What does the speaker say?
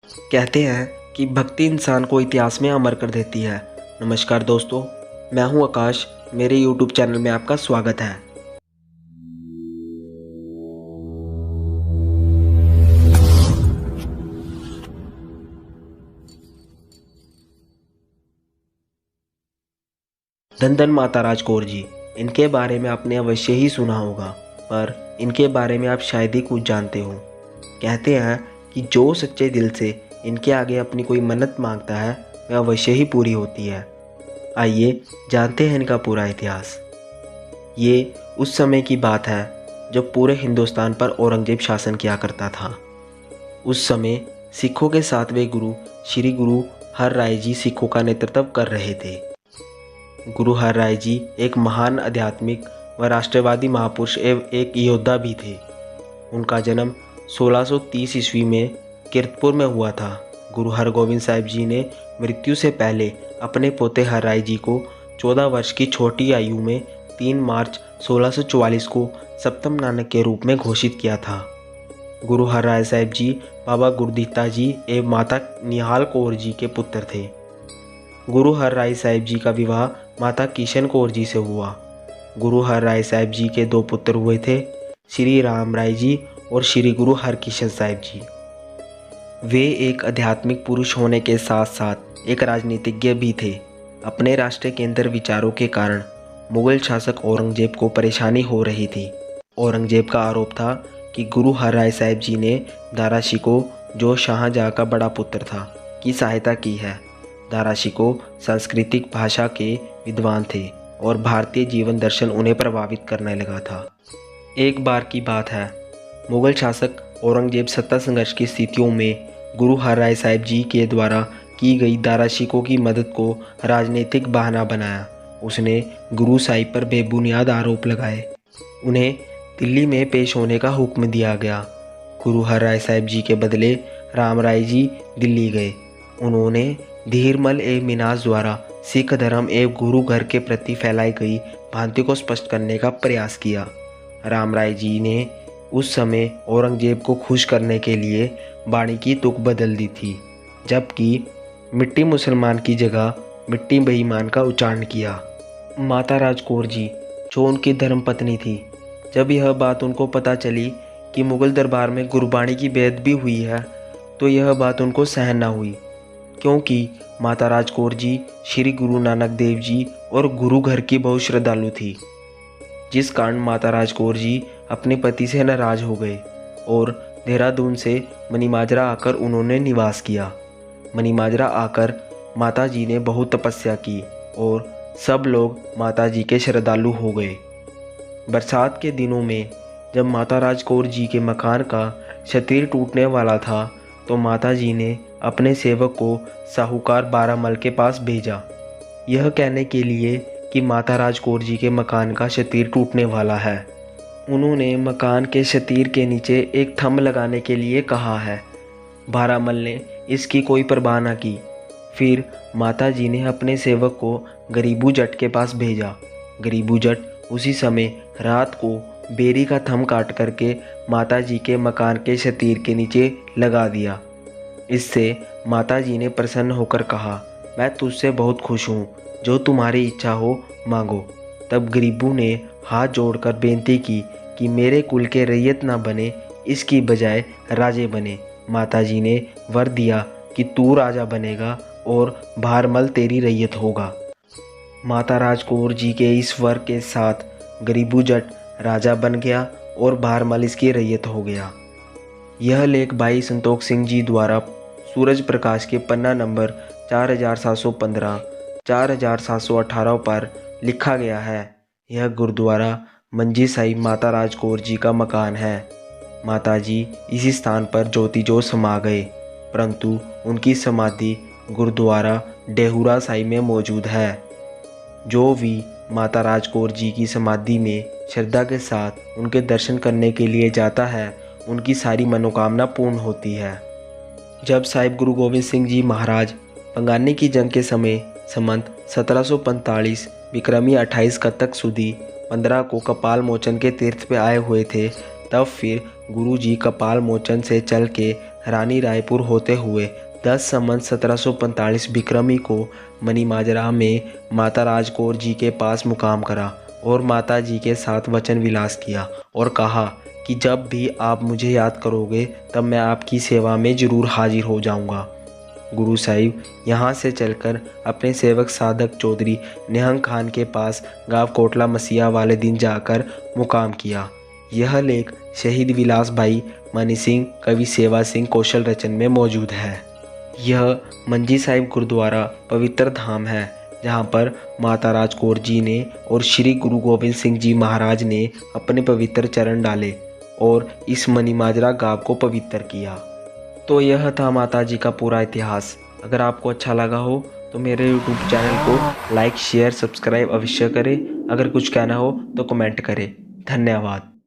कहते हैं कि भक्ति इंसान को इतिहास में अमर कर देती है। नमस्कार दोस्तों, मैं हूं आकाश। मेरे YouTube चैनल में आपका स्वागत है। धन धन माता राज कौर जी, इनके बारे में आपने अवश्य ही सुना होगा, पर इनके बारे में आप शायद ही कुछ जानते हो। कहते हैं कि जो सच्चे दिल से इनके आगे अपनी कोई मन्नत मांगता है वह अवश्य ही पूरी होती है। आइए जानते हैं इनका पूरा इतिहास। ये उस समय की बात है जब पूरे हिंदुस्तान पर औरंगजेब शासन किया करता था। उस समय सिखों के 7वें गुरु श्री गुरु हर राय जी सिखों का नेतृत्व कर रहे थे। गुरु हर राय जी एक महान आध्यात्मिक व राष्ट्रवादी महापुरुष एवं एक योद्धा भी थे। उनका जन्म 1630 ईस्वी में कीरतपुर में हुआ था। गुरु हरगोविंद साहिब जी ने मृत्यु से पहले अपने पोते हर राय जी को 14 वर्ष की छोटी आयु में 3 मार्च 1644 को सप्तम नानक के रूप में घोषित किया था। गुरु हर राय साहिब जी बाबा गुरदित्ता जी एवं माता निहाल कौर जी के पुत्र थे। गुरु हर राय साहिब जी का विवाह माता किशन कौर जी से हुआ। गुरु हर राय साहिब जी के 2 पुत्र हुए थे, श्री राम राय जी और श्री गुरु हरकिशन साहिब जी। वे एक आध्यात्मिक पुरुष होने के साथ साथ एक राजनीतिज्ञ भी थे। अपने राष्ट्र केंद्र विचारों के कारण मुगल शासक औरंगजेब को परेशानी हो रही थी। औरंगजेब का आरोप था कि गुरु हर राय साहिब जी ने दारा शिकोह, जो शाहजहां का बड़ा पुत्र था, की सहायता की है। दारा शिकोह सांस्कृतिक भाषा के विद्वान थे और भारतीय जीवन दर्शन उन्हें प्रभावित करने लगा था। एक बार की बात है, मुगल शासक औरंगजेब सत्ता संघर्ष की स्थितियों में गुरु हर राय साहिब जी के द्वारा की गई दारा शिकोह की मदद को राजनीतिक बहाना बनाया। उसने गुरु साहिब पर बेबुनियाद आरोप लगाए। उन्हें दिल्ली में पेश होने का हुक्म दिया गया। गुरु हर राय साहिब जी के बदले राम राय जी दिल्ली गए। उन्होंने धीरमल एवं मिनाज द्वारा सिख धर्म एवं गुरु घर के प्रति फैलाई गई भ्रांति को स्पष्ट करने का प्रयास किया। राम राय जी ने उस समय औरंगजेब को खुश करने के लिए वाणी की तुक बदल दी थी, जबकि मिट्टी मुसलमान की जगह मिट्टी बेईमान का उच्चारण किया। माता राज कौर जी, जो उनकी धर्मपत्नी थी, जब यह बात उनको पता चली कि मुगल दरबार में गुरबाणी की बेअदबी हुई है, तो यह बात उनको सहन न हुई, क्योंकि माता राज कौर जी श्री गुरु नानक देव जी और गुरु घर की बहुत श्रद्धालु थी। जिस कारण माता राज कौर जी अपने पति से नाराज हो गए और देहरादून से मनीमाजरा आकर उन्होंने निवास किया। मनीमाजरा आकर माता जी ने बहुत तपस्या की और सब लोग माता जी के श्रद्धालु हो गए। बरसात के दिनों में जब माता राज कौर जी के मकान का शतीर टूटने वाला था, तो माता जी ने अपने सेवक को साहूकार बारामल के पास भेजा, यह कहने के लिए कि माता राज कौर जी के मकान का शतीर टूटने वाला है। उन्होंने मकान के शतीर के नीचे एक थंब लगाने के लिए कहा है। बारामल ने इसकी कोई परवाह न की। फिर माता जी ने अपने सेवक को गरीबू जट के पास भेजा। गरीबू जट उसी समय रात को बेरी का थंब काट करके माता जी के मकान के शतीर के नीचे लगा दिया। इससे माता जी ने प्रसन्न होकर कहा, मैं तुझसे बहुत खुश हूँ, जो तुम्हारी इच्छा हो मांगो। तब गरीबू ने हाथ जोड़कर बेनती की कि मेरे कुल के रैयत ना बने, इसकी बजाय राजे बने। माता जी ने वर दिया कि तू राजा बनेगा और भारमल तेरी रैयत होगा। माता राज कौर जी के इस वर के साथ गरीबू जट राजा बन गया और भारमल इसकी रैयत हो गया। यह लेख भाई संतोख सिंह जी द्वारा सूरज प्रकाश के पन्ना नंबर 4715, 4718 पर लिखा गया है। यह गुरुद्वारा मंजी साहिब माता राज कौर जी का मकान है। माता जी इसी स्थान पर ज्योति जो समा गए, परंतु उनकी समाधि गुरुद्वारा डेहुरा साहिब में मौजूद है। जो भी माता राज कौर जी की समाधि में श्रद्धा के साथ उनके दर्शन करने के लिए जाता है, उनकी सारी मनोकामना पूर्ण होती है। जब साहिब गुरु गोविंद सिंह जी महाराज पंगानी की जंग के समय संमत 1745 विक्रमी 28 कत्तक सुदी 15 को कपाल मोचन के तीर्थ पे आए हुए थे, तब फिर गुरु जी कपाल मोचन से चल के रानी रायपुर होते हुए 10 संवत 1745 बिक्रमी को मनीमाजरा में माता राजकौर जी के पास मुकाम करा और माता जी के साथ वचन विलास किया और कहा कि जब भी आप मुझे याद करोगे तब मैं आपकी सेवा में ज़रूर हाजिर हो जाऊंगा। गुरु साहिब यहाँ से चलकर अपने सेवक साधक चौधरी निहंग खान के पास गांव कोटला मसीहा वाले दिन जाकर मुकाम किया। यह लेख शहीद विलास भाई मनी सिंह कवि सेवा सिंह कौशल रचन में मौजूद है। यह मंजी साहिब गुरुद्वारा पवित्र धाम है जहाँ पर माता राजकौर जी ने और श्री गुरु गोविंद सिंह जी महाराज ने अपने पवित्र चरण डाले और इस मनीमाजरा गांव को पवित्र किया। तो यह था माता जी का पूरा इतिहास। अगर आपको अच्छा लगा हो तो मेरे YouTube चैनल को लाइक शेयर सब्सक्राइब अवश्य करें। अगर कुछ कहना हो तो कमेंट करें। धन्यवाद।